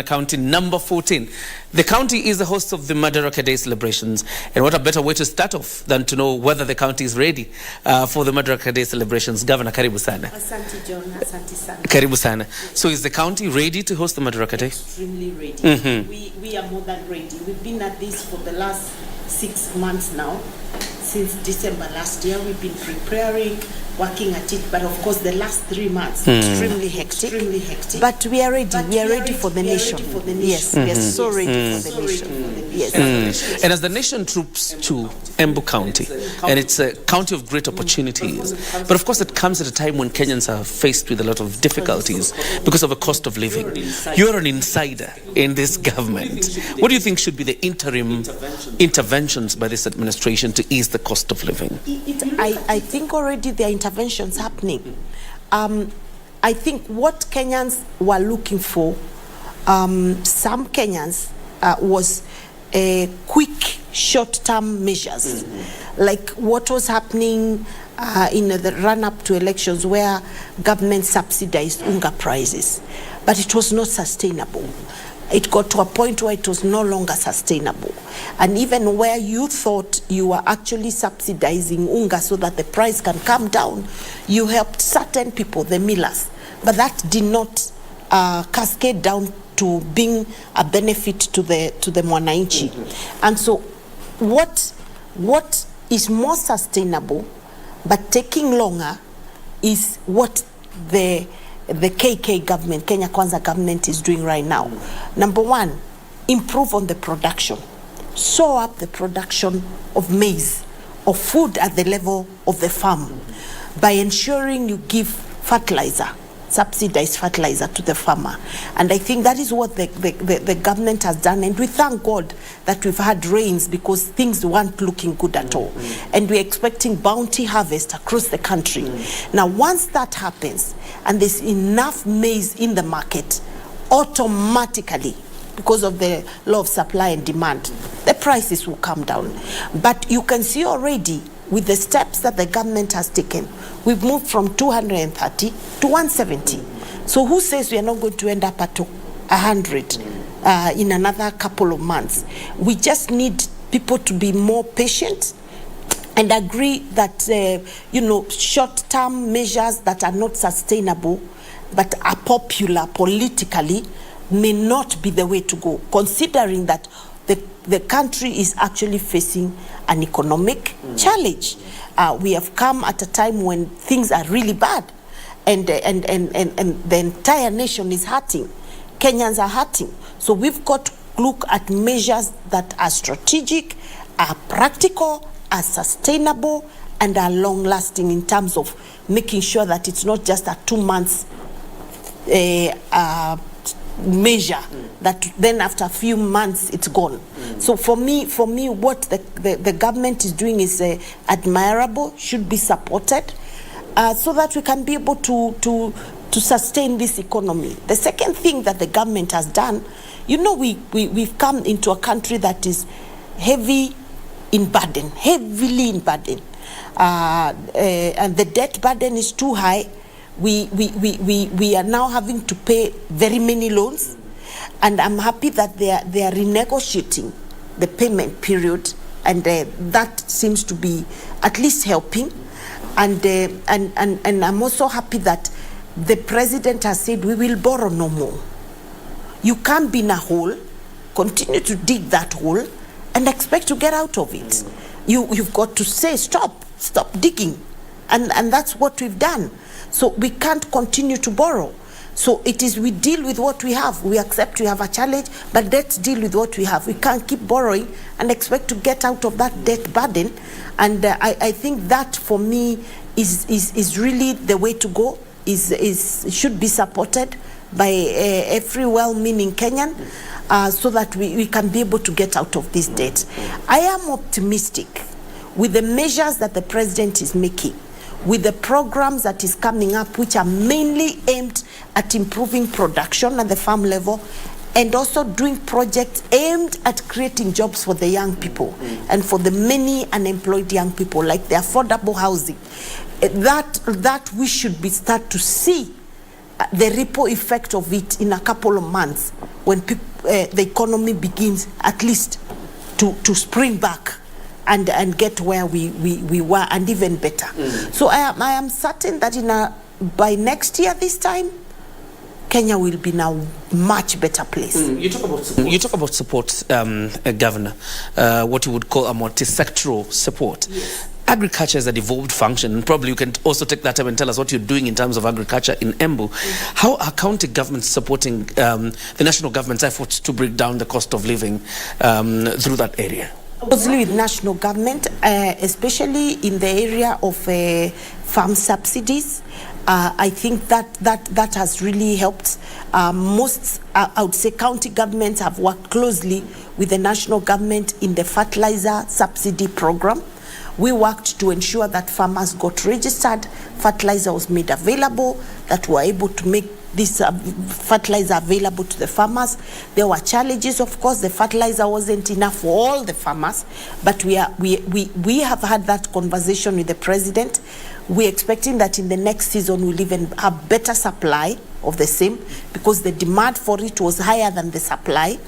County number 14. The county is the host of the Madaraka Day celebrations, and what a better way to start off than to know whether the county is ready for the Madaraka Day celebrations. Governor, karibu sana. Asante John, asante sana. Karibu sana. So is the county ready to host the Madaraka Day? Extremely ready. We are more than ready. We've been at this for the last 6 months now. Since December last year, we've been preparing, working at it, but of course the last 3 months extremely hectic. But we are ready. We are ready for the nation. Yes, we are so ready for the nation. Yes. And as the nation troops to Embu County, and it's a county of great opportunities, but of course it comes at a time when Kenyans are faced with a lot of difficulties because of a cost of living. You're an insider in this government. What do you think should be the interim interventions by this administration to ease the cost of living? I think already there are interventions happening. I think what Kenyans were looking for, some Kenyans, was quick short-term measures, like what was happening in the run-up to elections, where government subsidized unga prices, but it was not sustainable. It got to a point where it was no longer sustainable. And even where you thought you were actually subsidizing unga so that the price can come down, you helped certain people, the millers. But that did not cascade down to being a benefit to the mwananchi. And so what is more sustainable but taking longer is what the KK government, Kenya Kwanza government, is doing right now. Number one, improve on the production. Sow up the production of maize, of food at the level of the farm, by ensuring you give fertilizer, subsidized fertilizer to the farmer. And I think that is what the government has done. And we thank God that we've had rains, because things weren't looking good at all. And we're expecting bounty harvest across the country. Now, once that happens, and there's enough maize in the market, automatically, because of the law of supply and demand, the prices will come down. But you can see already, with the steps that the government has taken, we've moved from 230 to 170. So who says we are not going to end up at 100 in another couple of months? We just need people to be more patient and agree that short-term measures that are not sustainable but are popular politically may not be the way to go, considering that the country is actually facing an economic challenge. We have come at a time when things are really bad, and the entire nation is hurting. Kenyans are hurting. So we've got to look at measures that are strategic, are practical, are sustainable, and are long-lasting in terms of making sure that it's not just a 2 months measure that then after a few months it's gone. So for me what the government is doing is admirable, should be supported, so that we can be able to sustain this economy. The second thing that the government has done, we've come into a country that is heavily in burden, and the debt burden is too high. We are now having to pay very many loans, and I'm happy that they are renegotiating the payment period, and that seems to be at least helping. And I'm also happy that the president has said we will borrow no more. You can't be in a hole, continue to dig that hole, and expect to get out of it. You've got to say stop digging, and that's what we've done. So we can't continue to borrow. So it is, we deal with what we have. We accept we have a challenge, but let's deal with what we have. We can't keep borrowing and expect to get out of that debt burden. And I think that for me is really the way to go. Should be supported by every well-meaning Kenyan, so that we can be able to get out of this debt. I am optimistic with the measures that the president is making, with the programs that is coming up, which are mainly aimed at improving production at the farm level, and also doing projects aimed at creating jobs for the young people and for the many unemployed young people, like the affordable housing. That we should start to see the ripple effect of it in a couple of months when the economy begins at least to spring back and get where we were, and even better. So I am certain that by next year this time, Kenya will be in a much better place. You talk about support, Governor, what you would call a multi-sectoral support. Yes. Agriculture is a devolved function, and probably you can also take that time and tell us what you're doing in terms of agriculture in Embu. How are county governments supporting the national government's efforts to bring down the cost of living through that area? Closely with national government, especially in the area of farm subsidies. I think that has really helped. Most, I would say, county governments have worked closely with the national government in the fertilizer subsidy program. We worked to ensure that farmers got registered, fertilizer was made available, that we were able to make this fertilizer available to the farmers. There were challenges, of course. The fertilizer wasn't enough for all the farmers, but we have had that conversation with the president. We're expecting that in the next season we'll even have better supply of the same, because the demand for it was higher than the supply,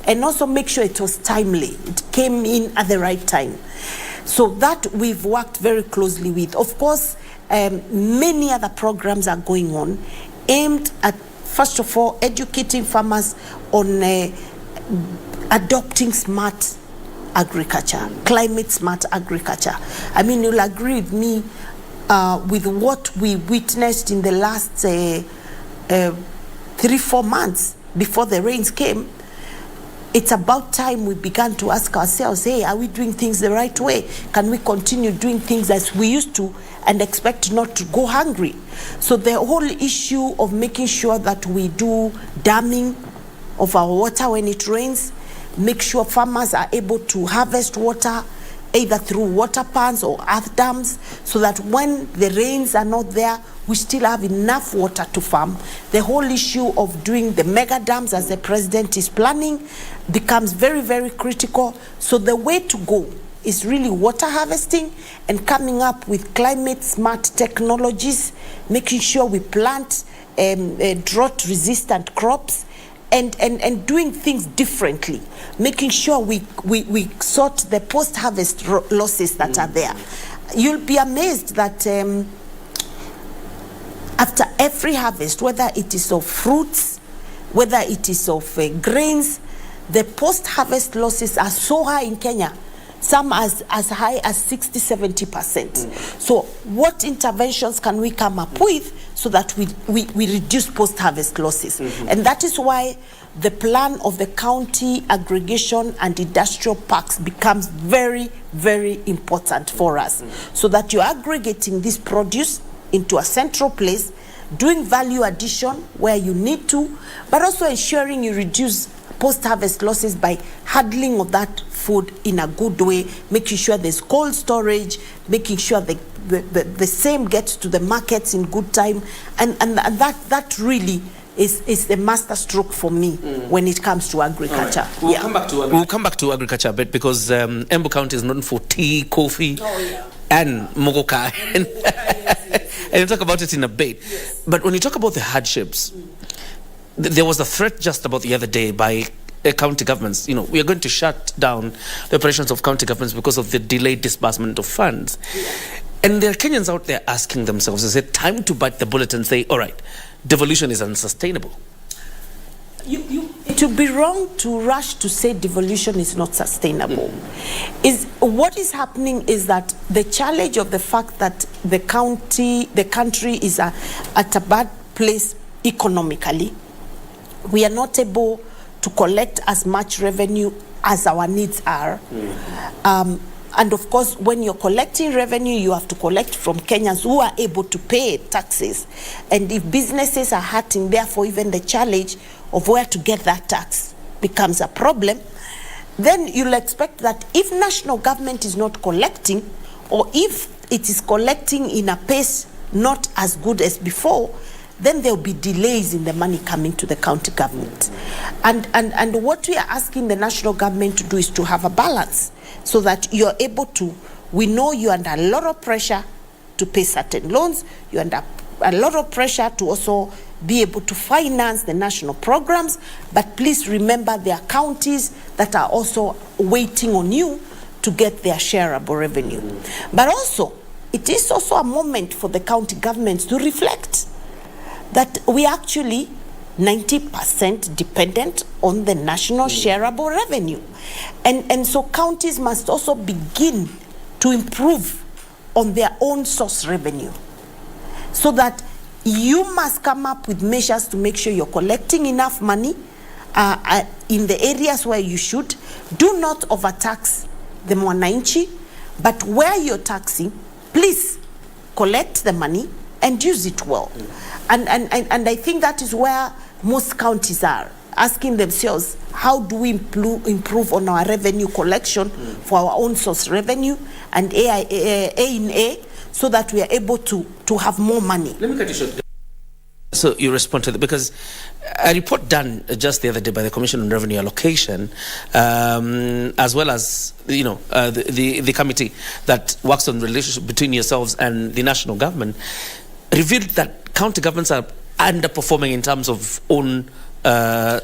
and also make sure it was timely. It came in at the right time. So that we've worked very closely with. Of course, many other programs are going on aimed at, first of all, educating farmers on adopting smart agriculture, climate smart agriculture. I mean, you'll agree with me with what we witnessed in the last 3-4 months before the rains came. It's about time we began to ask ourselves, hey, are we doing things the right way? Can we continue doing things as we used to and expect not to go hungry? So the whole issue of making sure that we do damming of our water when it rains, make sure farmers are able to harvest water either through water pans or earth dams, so that when the rains are not there, we still have enough water to farm. The whole issue of doing the mega dams, as the president is planning, becomes very, very critical. So the way to go is really water harvesting and coming up with climate smart technologies, making sure we plant drought resistant crops, and doing things differently, making sure we sort the post-harvest losses that are there. You'll be amazed that after every harvest, whether it is of fruits, whether it is of grains, the post-harvest losses are so high in Kenya, some as high as 60-70%. So what interventions can we come up with so that we reduce post-harvest losses? And that is why the plan of the county aggregation and industrial parks becomes very, very important for us, so that you're aggregating this produce into a central place, doing value addition where you need to, but also ensuring you reduce post-harvest losses by handling of that food in a good way, making sure there's cold storage, making sure the same gets to the markets in good time, and that really is the master stroke for me when it comes to agriculture. Right. We'll come back to agriculture a bit, because Embu County is known for tea, coffee, and mogoka. And we'll talk about it in a bit. Yes. But when you talk about the hardships, there was a threat just about the other day by county governments. You know, we are going to shut down the operations of county governments because of the delayed disbursement of funds. And there are Kenyans out there asking themselves, is it time to bite the bullet and say, all right, devolution is unsustainable? It would be wrong to rush to say devolution is not sustainable. What is happening is that the challenge of the fact that the country is at a bad place economically, we are not able to collect as much revenue as our needs are. And of course, when you're collecting revenue, you have to collect from Kenyans who are able to pay taxes. And if businesses are hurting, therefore even the challenge of where to get that tax becomes a problem, then you'll expect that if national government is not collecting, or if it is collecting in a pace not as good as before, then there'll be delays in the money coming to the county government. And what we are asking the national government to do is to have a balance, so that you're able to, we know you're under a lot of pressure to pay certain loans, you're under a lot of pressure to also be able to finance the national programs, but please remember there are counties that are also waiting on you to get their shareable revenue. But also, it is also a moment for the county governments to reflect that we actually 90% dependent on the national shareable revenue. And so counties must also begin to improve on their own source revenue, so that you must come up with measures to make sure you're collecting enough money in the areas where you should. Do not overtax the mwananchi, but where you're taxing, please collect the money and use it well. And I think that is where most counties are asking themselves, how do we improve on our revenue collection for our own source revenue and A, so that we are able to have more money. Let me cut you short. So you respond to that, because a report done just the other day by the Commission on Revenue Allocation, as well as the committee that works on the relationship between yourselves and the national government, revealed that county governments are underperforming in terms of own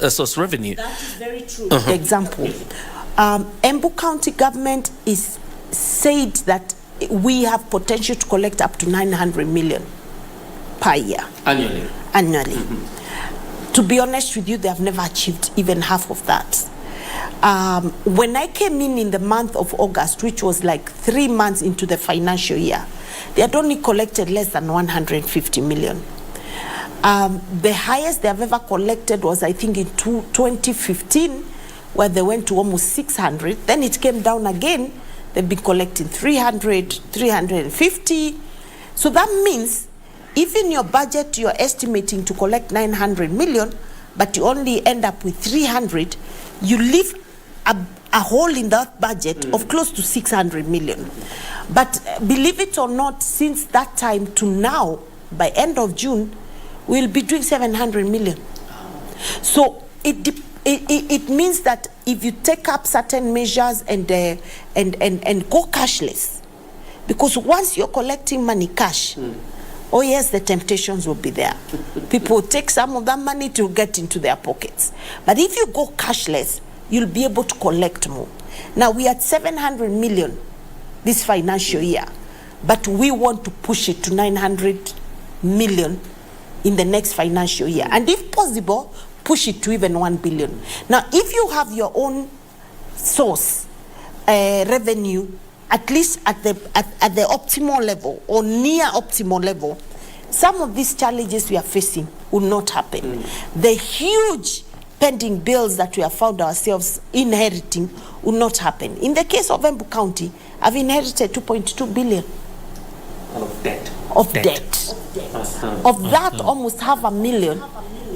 source revenue. That is very true. The example, Embu County government is said that we have potential to collect up to 900 million per year. Annually. To be honest with you, they have never achieved even half of that. When I came in the month of August, which was like 3 months into the financial year, they had only collected less than 150 million. The highest they have ever collected was, I think, in 2015, where they went to almost 600. Then it came down again. They've been collecting 300, 350. So that means if in your budget you're estimating to collect 900 million, but you only end up with 300, you leave a hole in that budget of close to 600 million. But believe it or not, since that time to now, by end of June, we'll be doing 700 million. So it means that if you take up certain measures and go cashless, because once you're collecting money cash, oh yes, the temptations will be there. People will take some of that money to get into their pockets. But if you go cashless, you'll be able to collect more. Now we are at 700 million this financial year, but we want to push it to 900 million in the next financial year. And if possible, push it to even 1 billion. Now, if you have your own source revenue, at least at the optimal level or near optimal level, some of these challenges we are facing will not happen. The huge pending bills that we have found ourselves inheriting will not happen. In the case of Embu County, I've inherited 2.2 billion of debt. Of that, almost 500,000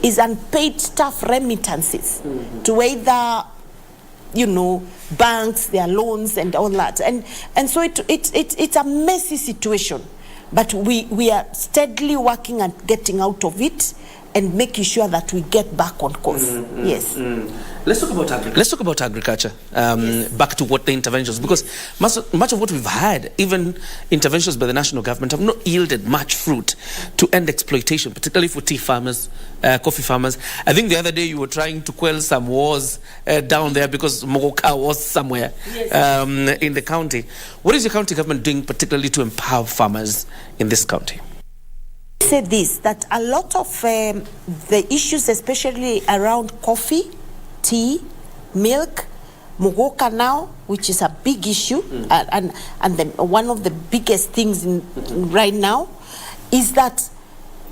is unpaid staff remittances to either, banks, their loans, and all that. And so it's a messy situation. But we are steadily working at getting out of it and making sure that we get back on course. Yes. Let's talk about agriculture. Yes. Back to what the interventions, because much of what we've had, even interventions by the national government, have not yielded much fruit to end exploitation, particularly for tea farmers, coffee farmers. I think the other day you were trying to quell some wars down there because Mogoka was somewhere in the county. What is your county government doing particularly to empower farmers in this county? Say this, that a lot of the issues, especially around coffee, tea, milk, Mugoka now, which is a big issue, and then one of the biggest things right now is that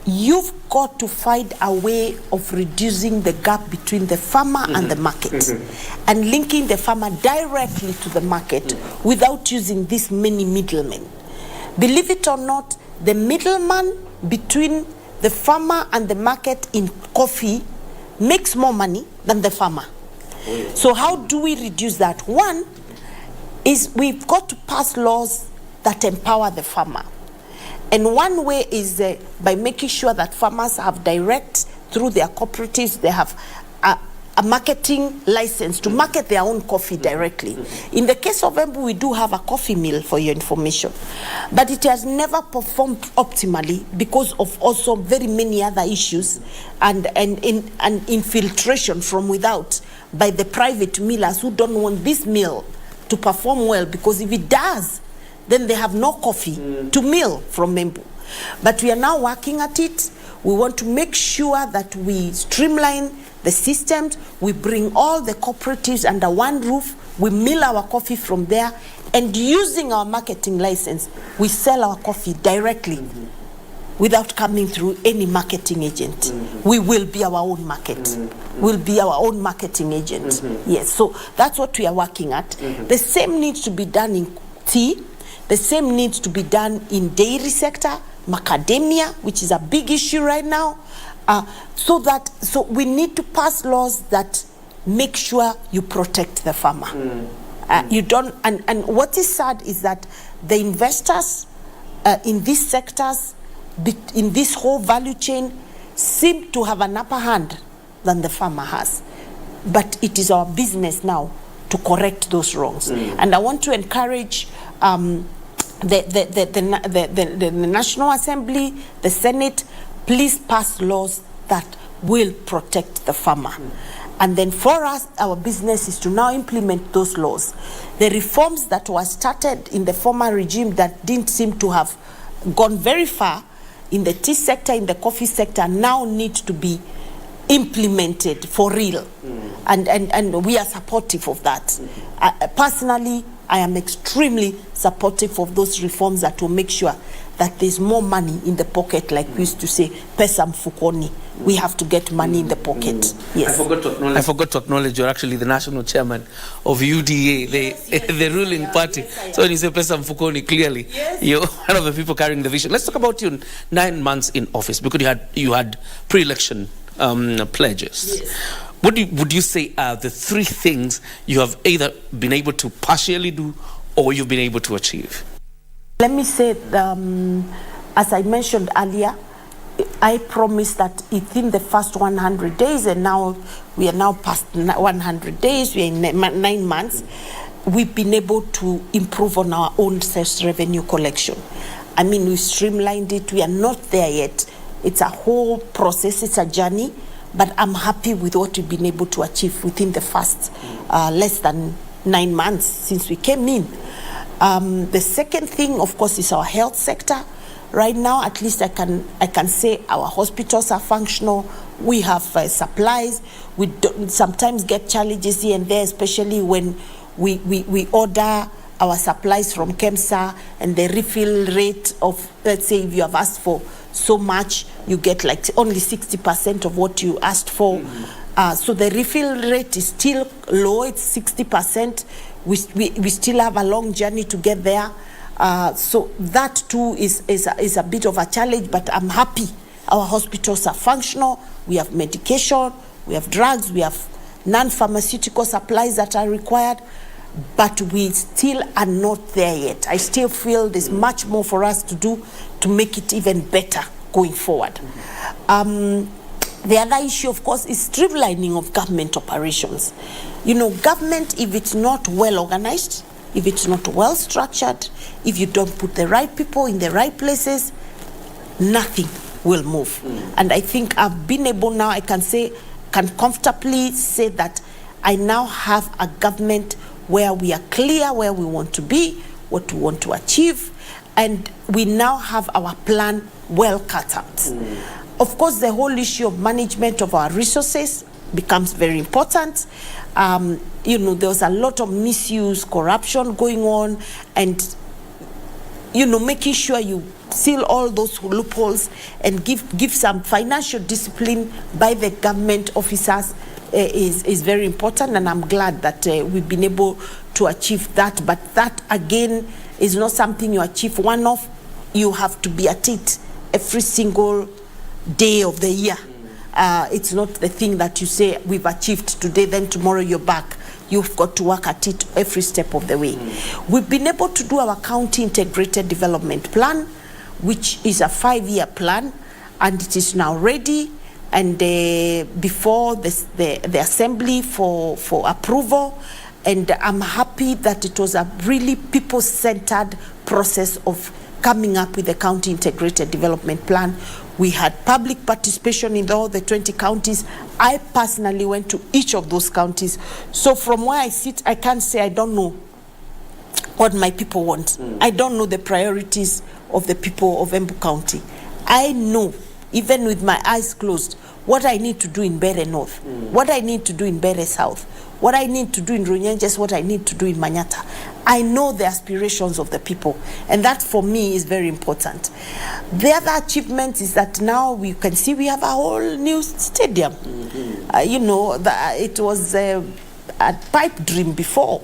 you've got to find a way of reducing the gap between the farmer and the market, and linking the farmer directly to the market without using this many middlemen. Believe it or not, the middleman between the farmer and the market in coffee makes more money than the farmer. So how do we reduce that? One is we've got to pass laws that empower the farmer. And one way is by making sure that farmers have direct, through their cooperatives, they have a marketing license to market their own coffee directly. In the case of Embu, we do have a coffee mill, for your information, but it has never performed optimally because of also very many other issues and infiltration from without by the private millers who don't want this mill to perform well, because if it does, then they have no coffee to mill from Embu. But we are now working at it. We want to make sure that we streamline the systems, we bring all the cooperatives under one roof, we mill our coffee from there, and using our marketing license, we sell our coffee directly without coming through any marketing agent. We will be our own market. We'll be our own marketing agent. Yes, so that's what we are working at. The same needs to be done in tea. The same needs to be done in dairy sector, macadamia, which is a big issue right now. So we need to pass laws that make sure you protect the farmer. You don't, and what is sad is that the investors in these sectors, in this whole value chain, seem to have an upper hand than the farmer has. But it is our business now to correct those wrongs. And I want to encourage the National Assembly, the Senate, please pass laws that will protect the farmer. And then for us, our business is to now implement those laws. The reforms that were started in the former regime that didn't seem to have gone very far in the tea sector, in the coffee sector, now need to be implemented for real. And we are supportive of that. Personally, I am extremely supportive of those reforms that will make sure that there's more money in the pocket, like we used to say, pesa mfukoni. We have to get money in the pocket. Yes. I forgot to acknowledge you're actually the national chairman of UDA, the ruling party. So when you say pesa mfukoni, clearly you're one of the people carrying the vision. Let's talk about you 9 months in office, because you had pre-election pledges. Yes. What would you say are the 3 things you have either been able to partially do or you've been able to achieve? Let me say, as I mentioned earlier, I promised that within the first 100 days, and now we are now past 100 days, we are in 9 months, we've been able to improve on our own sales revenue collection. I mean, we streamlined it. We are not there yet. It's a whole process. It's a journey. But I'm happy with what we've been able to achieve within the first less than 9 months since we came in. The second thing, of course, is our health sector. Right now, at least I can say our hospitals are functional. We have supplies. We sometimes get challenges here and there, especially when we order our supplies from KEMSA, and the refill rate of, let's say, if you have asked for so much, you get like only 60% of what you asked for. So the refill rate is still low. It's 60%. We still have a long journey to get there. So that too is a bit of a challenge, but I'm happy. Our hospitals are functional. We have medication, we have drugs, we have non-pharmaceutical supplies that are required, but we still are not there yet. I still feel there's much more for us to do to make it even better going forward. The other issue, of course, is streamlining of government operations. You know, government, if it's not well organized, if it's not well structured, if you don't put the right people in the right places, nothing will move. And I think I've been able now, I can comfortably say that I now have a government where we are clear where we want to be, what we want to achieve, and we now have our plan well cut out. Of course, the whole issue of management of our resources becomes very important. You know, there was a lot of misuse, corruption going on, and, you know, making sure you seal all those loopholes and give some financial discipline by the government officers is very important, and I'm glad that we've been able to achieve that. But that, again, is not something you achieve one-off. You have to be at it every single day of the year. It's not the thing that you say we've achieved today, then tomorrow you're back. You've got to work at it every step of the way. We've been able to do our county integrated development plan, which is a 5-year plan, and it is now ready. and before the assembly for approval. And I'm happy that it was a really people-centered process of coming up with the county integrated development plan. We had public participation in all the 20 counties. I personally went to each of those counties. So from where I sit, I can't say I don't know what my people want. I don't know the priorities of the people of Embu County. I know, even with my eyes closed, what I need to do in Mbarire North, what I need to do in Mbarire South, what I need to do in Runyenjes, what I need to do in Manyata. I know the aspirations of the people, and that for me is very important. The other achievement is that now we can see we have a whole new stadium. You know, it was a pipe dream before,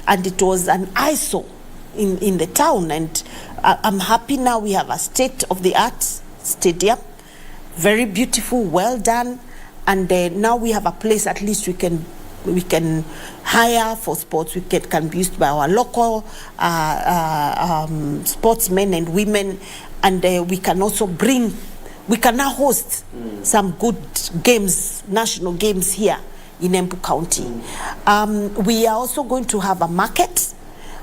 and it was an eyesore in the town, and I'm happy now we have a state-of-the-art stadium, very beautiful, well done, and now we have a place at least we can hire for sports. We can be used by our local sportsmen and women, and we can also we can now host some good games, national games here in Embu County. We are also going to have a market.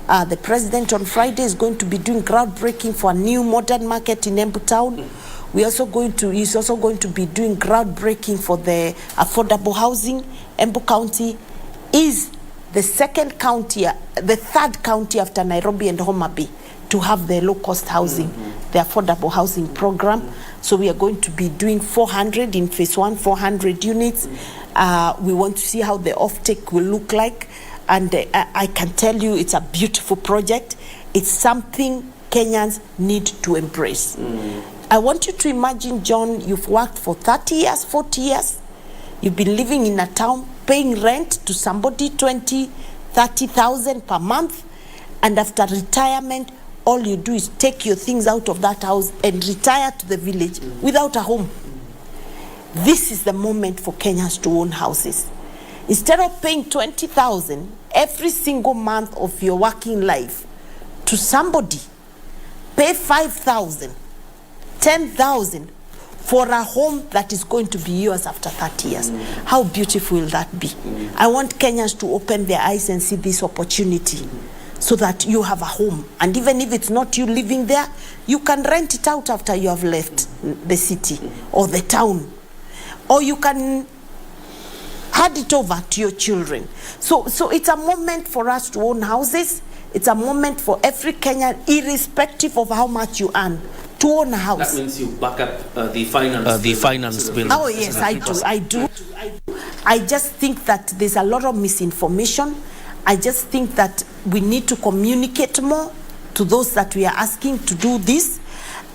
The president on Friday is going to be doing groundbreaking for a new modern market in Embu town. He's also going to be doing groundbreaking for the affordable housing. Embu County is the third county after Nairobi and Homa Bay to have the low-cost housing, the affordable housing program. So we are going to be doing 400 in phase 1, 400 units. We want to see how the offtake will look like. And I can tell you it's a beautiful project. It's something Kenyans need to embrace. I want you to imagine, John, you've worked for 30 years, 40 years. You've been living in a town, paying rent to somebody 20, 30,000 per month. And after retirement, all you do is take your things out of that house and retire to the village without a home. This is the moment for Kenyans to own houses. Instead of paying 20,000 every single month of your working life to somebody, pay 5,000, 10,000 for a home that is going to be yours after 30 years. How beautiful will that be? I want Kenyans to open their eyes and see this opportunity so that you have a home. And even if it's not you living there, you can rent it out after you have left the city or the town. Or you can hand it over to your children. So it's a moment for us to own houses. It's a moment for every Kenyan, irrespective of how much you earn, to own a house. That means you back up the finance bill. Oh yes, I do. I just think that there's a lot of misinformation. I just think that we need to communicate more to those that we are asking to do this.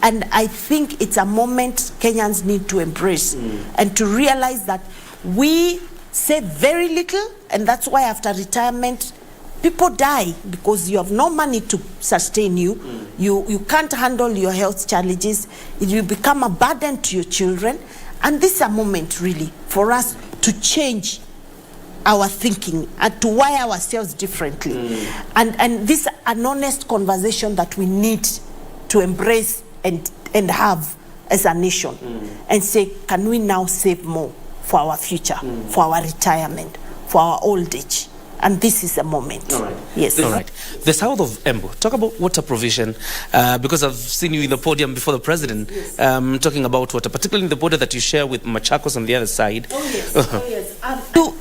And I think it's a moment Kenyans need to embrace and to realize that we save very little, and that's why after retirement, people die because you have no money to sustain you. You can't handle your health challenges. It will become a burden to your children. And this is a moment really for us to change our thinking and to wire ourselves differently. And this is an honest conversation that we need to embrace and have as a nation. And say, can we now save more for our future, for our retirement, for our old age? And this is a moment. All right. Yes. All right. The south of Embu, talk about water provision, because I've seen you in the podium before the president talking about water, particularly in the border that you share with Machakos on the other side. Oh yes, oh yes.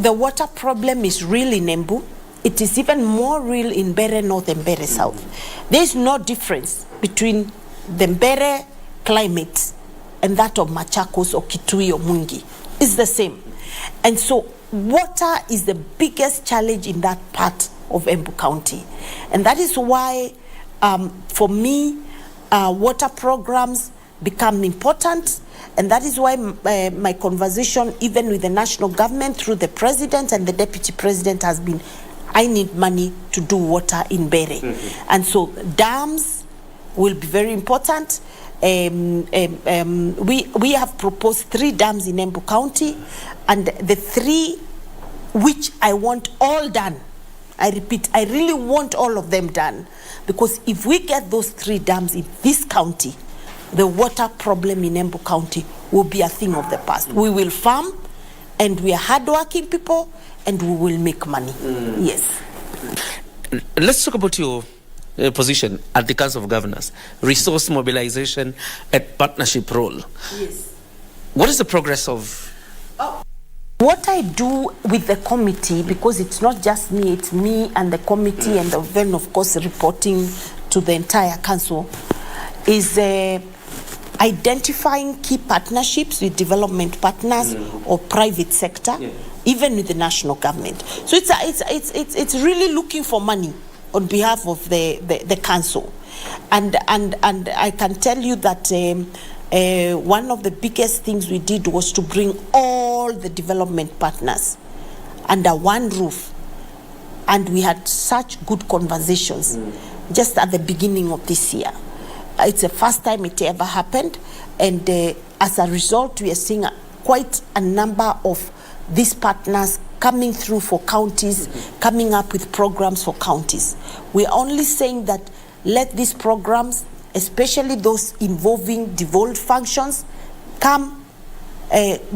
The water problem is real in Embu. It is even more real in Mbarire North and Mbarire South. There is no difference between the Mbarire climate and that of Machakos or Kitui or Mwingi. It's the same. And so water is the biggest challenge in that part of Embu County. And that is why, for me, water programs become important. And that is why my conversation, even with the national government, through the president and the deputy president, has been, I need money to do water in Mbarire. And so dams will be very important. We have proposed 3 dams in Embu County, and the 3 which I want all done. I repeat, I really want all of them done, because if we get those 3 dams in this county, the water problem in Embu County will be a thing of the past. We will farm, and we are hardworking people, and we will make money. Yes. Let's talk about your position at the Council of Governors, resource mobilization and partnership role. Yes. What is the progress of? What I do with the committee, because it's not just me, it's me and the committee, and then of course reporting to the entire council, is identifying key partnerships with development partners or private sector, even with the national government. So it's really looking for money on behalf of the council, and I can tell you that one of the biggest things we did was to bring all the development partners under one roof, and we had such good conversations just at the beginning of this year. It's the first time it ever happened, and as a result, we are seeing quite a number of these partners coming through for counties, coming up with programs for counties. We're only saying that let these programs, especially those involving devolved functions, come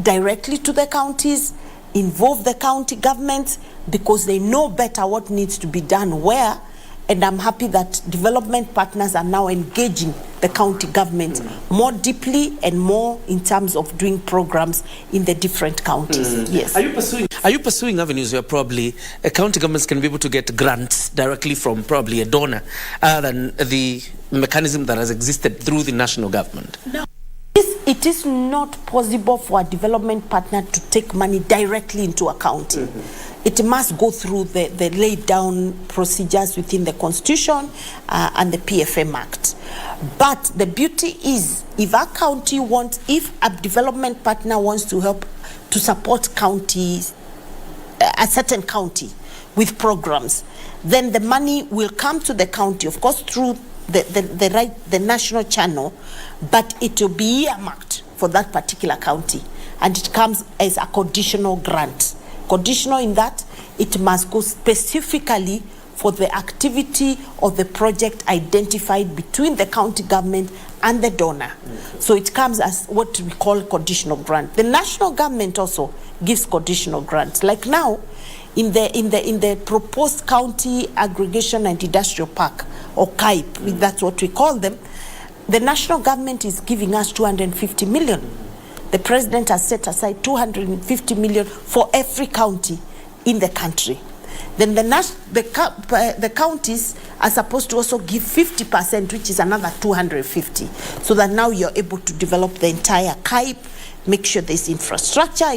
directly to the counties, involve the county governments, because they know better what needs to be done where. And I'm happy that development partners are now engaging the county government more deeply and more in terms of doing programs in the different counties. Yes. Are you pursuing avenues where probably county governments can be able to get grants directly from probably a donor, other than the mechanism that has existed through the national government? No. It is not possible for a development partner to take money directly into a county. It must go through the laid down procedures within the Constitution and the PFM Act. But the beauty is, if a development partner wants to help to support counties, a certain county with programs, then the money will come to the county, of course, through the national channel, but it will be earmarked for that particular county, and it comes as a conditional grant. Conditional in that it must go specifically for the activity or the project identified between the county government and the donor. So it comes as what we call conditional grant. The national government also gives conditional grants. Like now, in the proposed county aggregation and industrial park, or KAIP, that's what we call them, the national government is giving us 250 million. The president has set aside 250 million for every county in the country. Then the counties are supposed to also give 50%, which is another 250, so that now you're able to develop the entire KAIP, make sure there's infrastructure,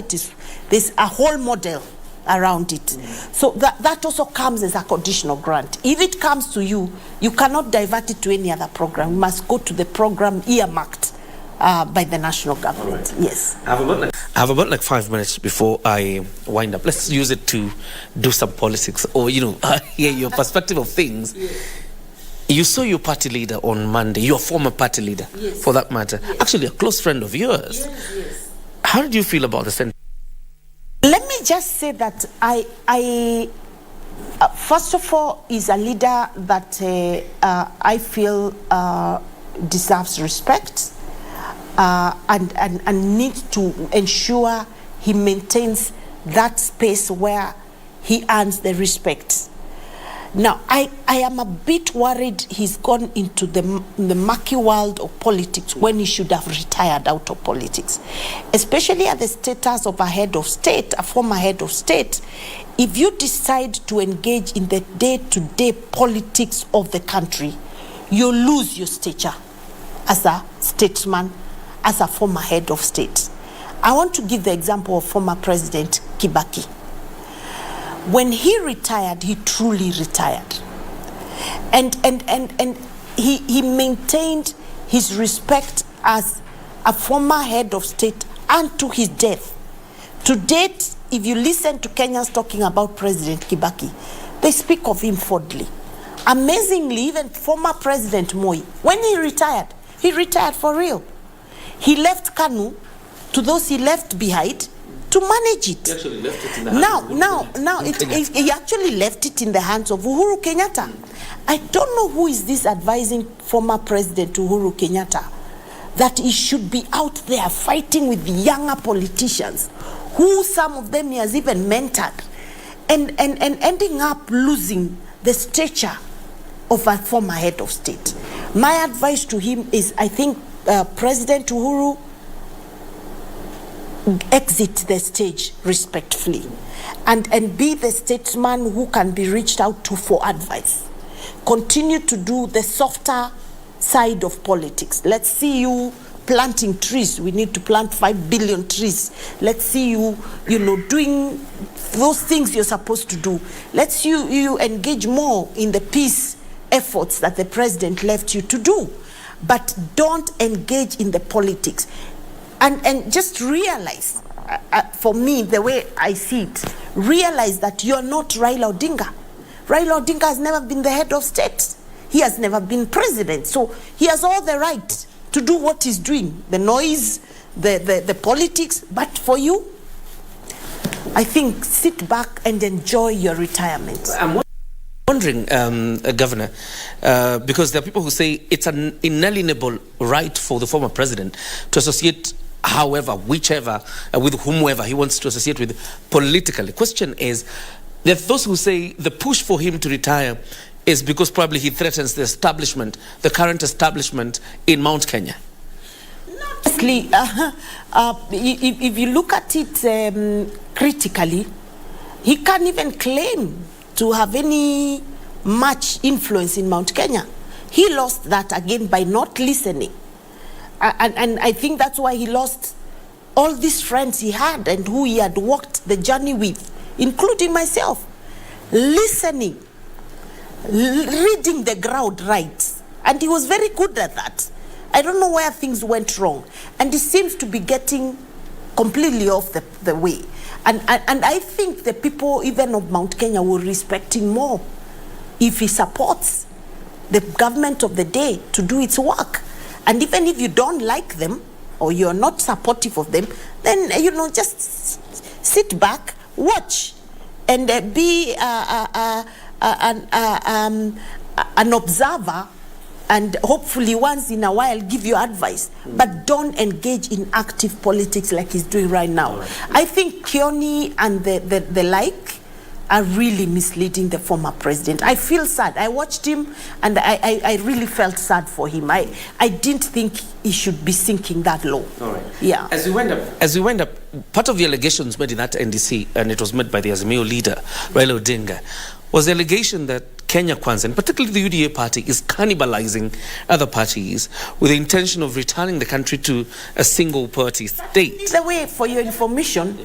there's a whole model around it. So that also comes as a conditional grant. If it comes to you, you cannot divert it to any other program. You must go to the program earmarked by the national government. Right. Yes. I have about like 5 minutes before I wind up. Let's use it to do some politics, or hear your perspective of things. Yes. You saw your party leader on Monday, your former party leader, yes, for that matter, yes, actually a close friend of yours. Yes, yes. How did you feel about the sentence? Let me just say that I first of all, is a leader that I feel deserves respect and needs to ensure he maintains that space where he earns the respect. Now, I am a bit worried he's gone into the murky world of politics when he should have retired out of politics, especially at the status of a head of state, a former head of state. If you decide to engage in the day-to-day politics of the country, you lose your stature as a statesman, as a former head of state. I want to give the example of former President Kibaki. When he retired, he truly retired. And he maintained his respect as a former head of state unto his death. To date, if you listen to Kenyans talking about President Kibaki, they speak of him fondly. Amazingly, even former President Moi, when he retired for real. He left KANU to those he left behind to manage it. He actually left it in the hands he actually left it in the hands of Uhuru Kenyatta. I don't know who is this advising former President Uhuru Kenyatta that he should be out there fighting with the younger politicians, who some of them he has even mentored, and ending up losing the stature of a former head of state. My advice to him is, I think President Uhuru, exit the stage respectfully and be the statesman who can be reached out to for advice. Continue to do the softer side of politics. Let's see you planting trees. We need to plant 5 billion trees. Let's see you doing those things you're supposed to do. Let's see you engage more in the peace efforts that the president left you to do. But don't engage in the politics. And just realize, for me, the way I see it, realize that you're not Raila Odinga. Raila Odinga has never been the head of state. He has never been president. So he has all the right to do what he's doing, the noise, the politics. But for you, I think sit back and enjoy your retirement. I'm wondering, Governor, because there are people who say it's an inalienable right for the former president to associate whichever, with whomever he wants to associate with politically. Question is, there are those who say the push for him to retire is because probably he threatens the establishment, the current establishment in Mount Kenya. Honestly, if you look at it critically, he can't even claim to have any much influence in Mount Kenya. He lost that again by not listening. And I think that's why he lost all these friends he had and who he had walked the journey with, including myself. Listening, reading the ground right. And he was very good at that. I don't know where things went wrong. And he seems to be getting completely off the way. And I think the people even of Mount Kenya will respect him more if he supports the government of the day to do its work. And even if you don't like them or you're not supportive of them, then, just sit back, watch, and be an observer, and hopefully once in a while give you advice. But don't engage in active politics like he's doing right now. I think Kioni and the like are really misleading the former president. I feel sad. I watched him and I really felt sad for him. I didn't think he should be sinking that low. All right. Yeah. As we went up, part of the allegations made in that NDC, and it was made by the Azimio leader, Raila Odinga, was the allegation that Kenya Kwanza, and particularly the UDA party, is cannibalizing other parties with the intention of returning the country to a single party state. The way, for your information,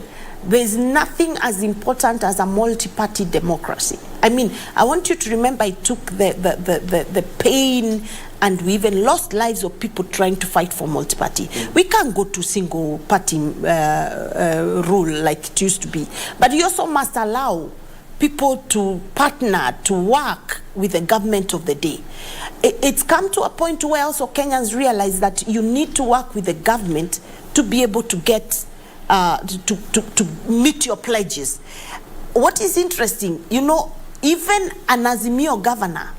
there's nothing as important as a multi-party democracy. I mean, I want you to remember it took the pain, and we even lost lives of people trying to fight for multi-party. We can't go to single-party rule like it used to be. But you also must allow people to partner, to work with the government of the day. It's come to a point where also Kenyans realize that you need to work with the government to be able to get to meet your pledges. What is interesting, even an Azimio governor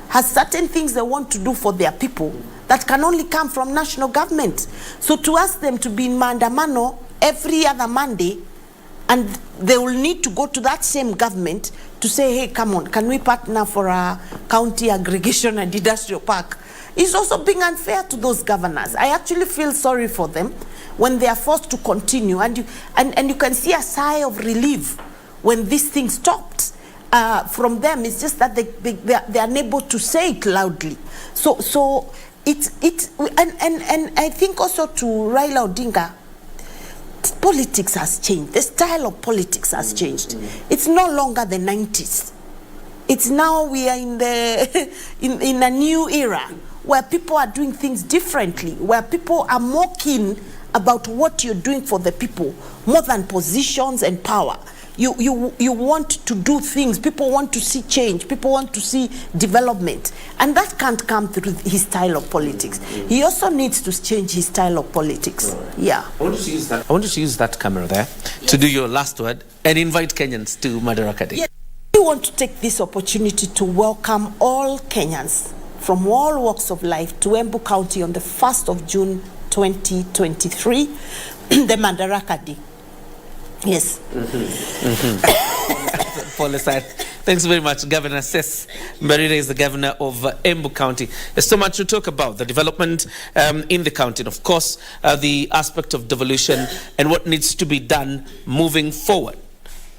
has certain things they want to do for their people that can only come from national government. So to ask them to be in Maandamano every other Monday, and they will need to go to that same government to say, hey, come on, can we partner for a county aggregation and industrial park? It's also being unfair to those governors. I actually feel sorry for them when they are forced to continue. And you can see a sigh of relief when this thing stopped. From them, it's just that they're unable to say it loudly. So and I think also to Raila Odinga, politics has changed. The style of politics has changed. It's no longer the 90s. It's now we are in in a new era where people are doing things differently, where people are more keen about what you're doing for the people more than positions and power. You want to do things. People want to see change. People want to see development. And that can't come through his style of politics. He also needs to change his style of politics. Right. Yeah. I want you to use that camera there to do your last word and invite Kenyans to Madaraka Day. Yes. I want to take this opportunity to welcome all Kenyans from all walks of life to Embu County on the 1st of June 2023, the Madaraka Day. Yes. Thanks very much, Governor Cecily Mbarire is the governor of Embu County. There's so much to talk about, the development in the county, and of course, the aspect of devolution and what needs to be done moving forward.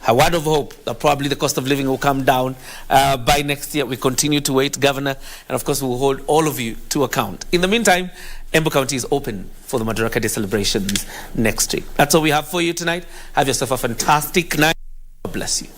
A word of hope that probably the cost of living will come down by next year. We continue to wait, Governor, and of course, we'll hold all of you to account. In the meantime, Embu County is open for the Madaraka Day celebrations next week. That's all we have for you tonight. Have yourself a fantastic night. God bless you.